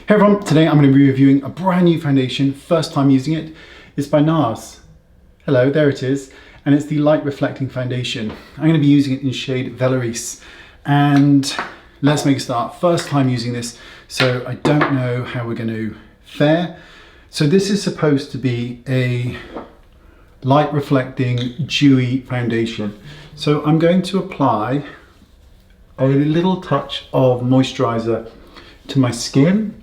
Hey everyone, today I'm going to be reviewing a brand new foundation, first time using it. It's by NARS. Hello, there it is. And it's the light reflecting foundation. I'm going to be using it in shade Velaris. And let's make a start. First time using this, so I don't know how we're going to fare. So this is supposed to be a light reflecting dewy foundation. So I'm going to apply a little touch of moisturizer to my skin,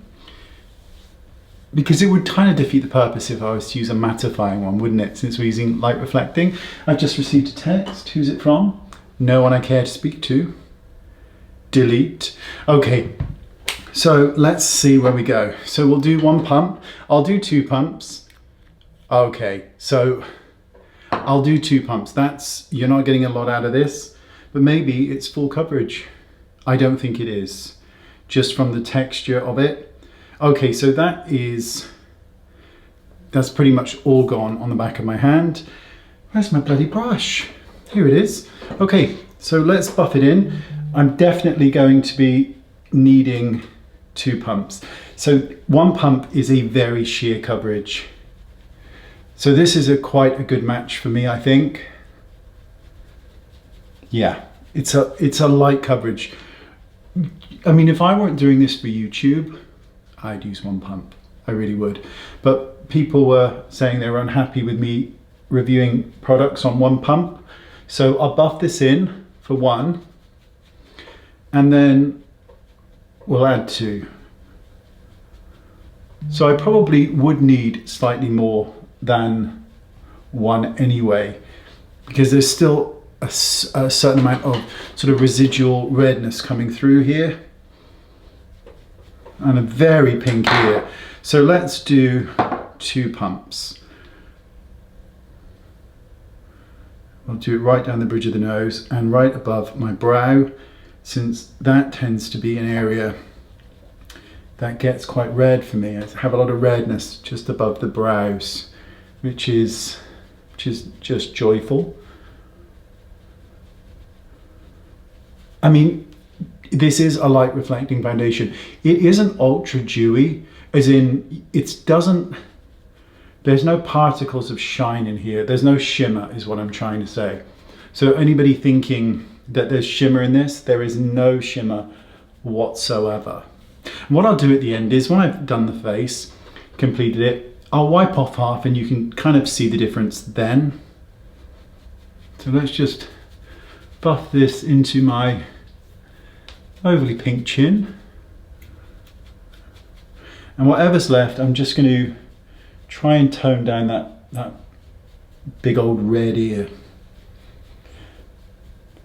because it would kind of defeat the purpose if I was to use a mattifying one, wouldn't it? Since we're using light reflecting. I've just received a text. Who's it from? No one I care to speak to. Delete. Okay, so let's see where we go. So we'll do one pump. I'll do two pumps. Okay, so I'll do two pumps. You're not getting a lot out of this, but maybe it's full coverage. I don't think it is, just from the texture of it. Okay, so that's pretty much all gone on the back of my hand. Where's my bloody brush? Here it is. Okay, so let's buff it in. I'm definitely going to be needing two pumps. So one pump is a very sheer coverage. So this is quite a good match for me, I think. Yeah, it's a light coverage. I mean, if I weren't doing this for YouTube, I'd use one pump. I really would. But people were saying they were unhappy with me reviewing products on one pump. So I'll buff this in for one, and then we'll add two. So I probably would need slightly more than one anyway, because there's still a certain amount of sort of residual redness coming through here, and a very pink here. So let's do two pumps. I'll do it right down the bridge of the nose and right above my brow, since that tends to be an area that gets quite red for me. I have a lot of redness just above the brows, which is just joyful. I mean, this is a light reflecting foundation. It isn't ultra dewy, as in there's no particles of shine in here. There's no shimmer is what I'm trying to say. So anybody thinking that there's shimmer in this, there is no shimmer whatsoever. And what I'll do at the end is, when I've done the face, completed it, I'll wipe off half and you can kind of see the difference then. So let's just buff this into my overly pink chin, and whatever's left, I'm just going to try and tone down that big old red ear.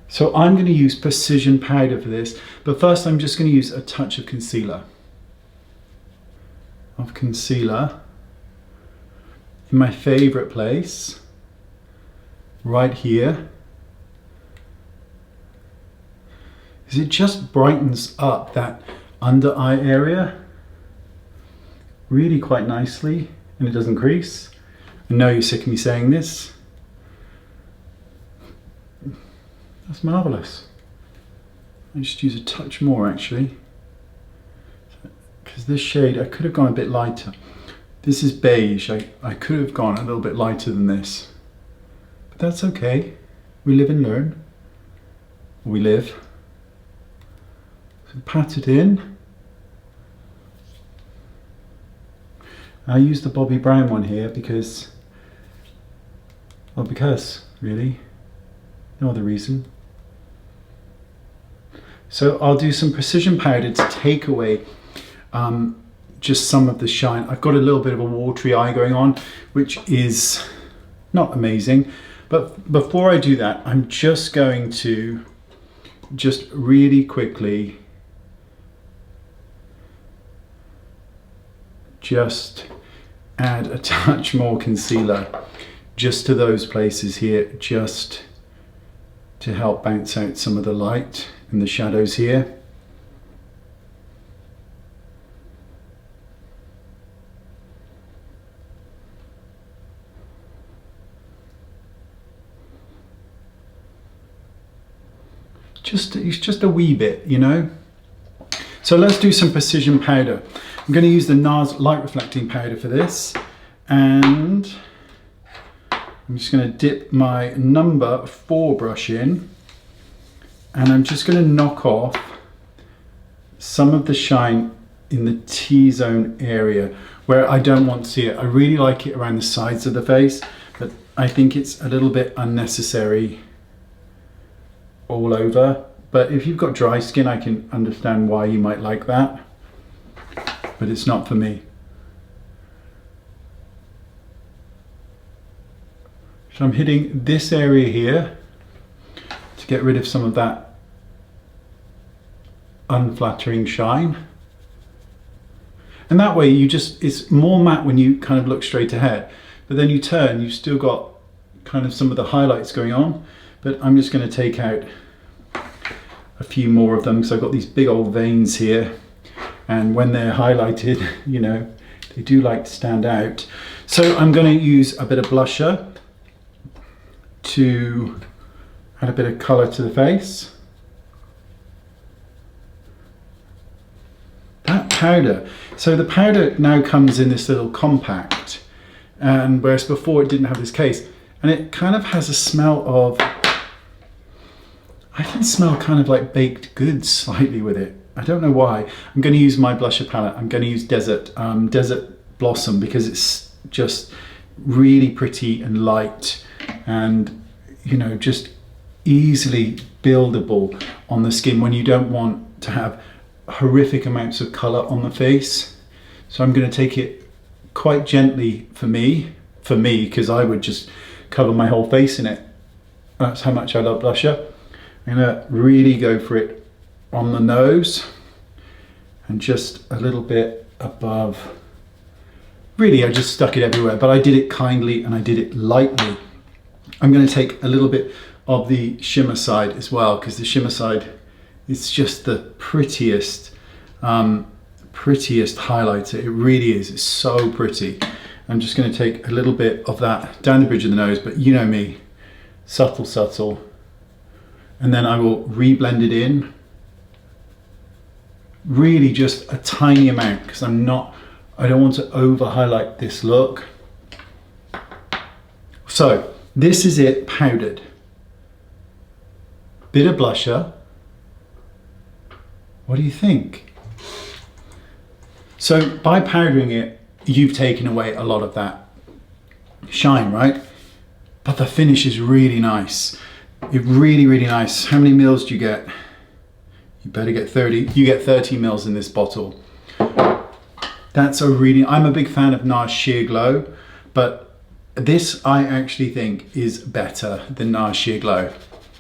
So I'm going to use precision powder for this, but first I'm just going to use a touch of concealer. In my favorite place, right here. It just brightens up that under eye area really quite nicely, and it doesn't crease. I know you're sick of me saying this. That's marvelous. I just use a touch more actually, because this shade, I could have gone a bit lighter. This is beige. I could have gone a little bit lighter than this, but that's okay. We live and learn. We live. So pat it in. I use the Bobbi Brown one here because really, no other reason. So I'll do some precision powder to take away just some of the shine. I've got a little bit of a watery eye going on, which is not amazing. But before I do that, I'm just going to really quickly just add a touch more concealer just to those places here, just to help bounce out some of the light and the shadows here. It's just a wee bit, you know. So let's do some precision powder. I'm going to use the NARS light reflecting powder for this, and I'm just going to dip my number 4 brush in, and I'm just going to knock off some of the shine in the T-zone area where I don't want to see it. I really like it around the sides of the face, but I think it's a little bit unnecessary all over. But if you've got dry skin, I can understand why you might like that, but it's not for me. So I'm hitting this area here to get rid of some of that unflattering shine. And that way it's more matte when you kind of look straight ahead, but then you turn, you've still got kind of some of the highlights going on. But I'm just going to take out a few more of them because I've got these big old veins here, and when they're highlighted, you know, they do like to stand out. So I'm going to use a bit of blusher to add a bit of colour to the face. That powder, so the powder now comes in this little compact, and whereas before it didn't have this case, and it kind of has a smell of, I can smell kind of like baked goods slightly with it. I don't know why. I'm going to use my blusher palette. I'm going to use Desert Blossom because it's just really pretty and light, and you know, just easily buildable on the skin when you don't want to have horrific amounts of color on the face. So I'm going to take it quite gently for me because I would just cover my whole face in it. That's how much I love blusher. I'm going to really go for it on the nose and just a little bit above. Really, I just stuck it everywhere, but I did it kindly and I did it lightly. I'm going to take a little bit of the shimmer side as well, because the shimmer side is just the prettiest highlighter. It really is. It's so pretty. I'm just going to take a little bit of that down the bridge of the nose, but you know me, subtle. And then I will re-blend it in. Really just a tiny amount, because I don't want to over highlight this look. So this is it powdered. Bit of blusher. What do you think? So by powdering it, you've taken away a lot of that shine, right? But the finish is really nice. It's really, really nice. How many mils do you get? You better get 30. You get 30 mils in this bottle. That's I'm a big fan of NARS Sheer Glow, but this I actually think is better than NARS Sheer Glow.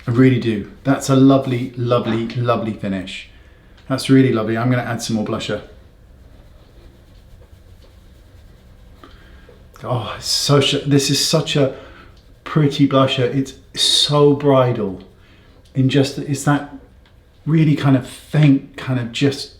I really do. That's a lovely, lovely, lovely finish. That's really lovely. I'm going to add some more blusher. Oh, this is such a pretty blusher. It's so bridal. It's that really kind of faint, kind of just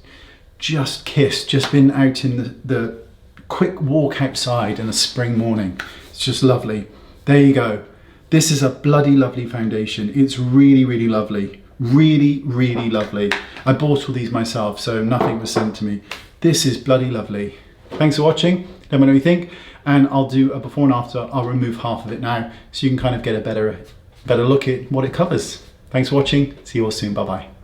kissed, just been out in the quick walk outside in a spring morning. It's just lovely. There you go. This is a bloody lovely foundation. It's really, really lovely. Really, really lovely. I bought all these myself, so nothing was sent to me. This is bloody lovely. Thanks for watching. Let me know what you think. And I'll do a before and after. I'll remove half of it now so you can kind of get a better look at what it covers. Thanks for watching. See you all soon. Bye-bye.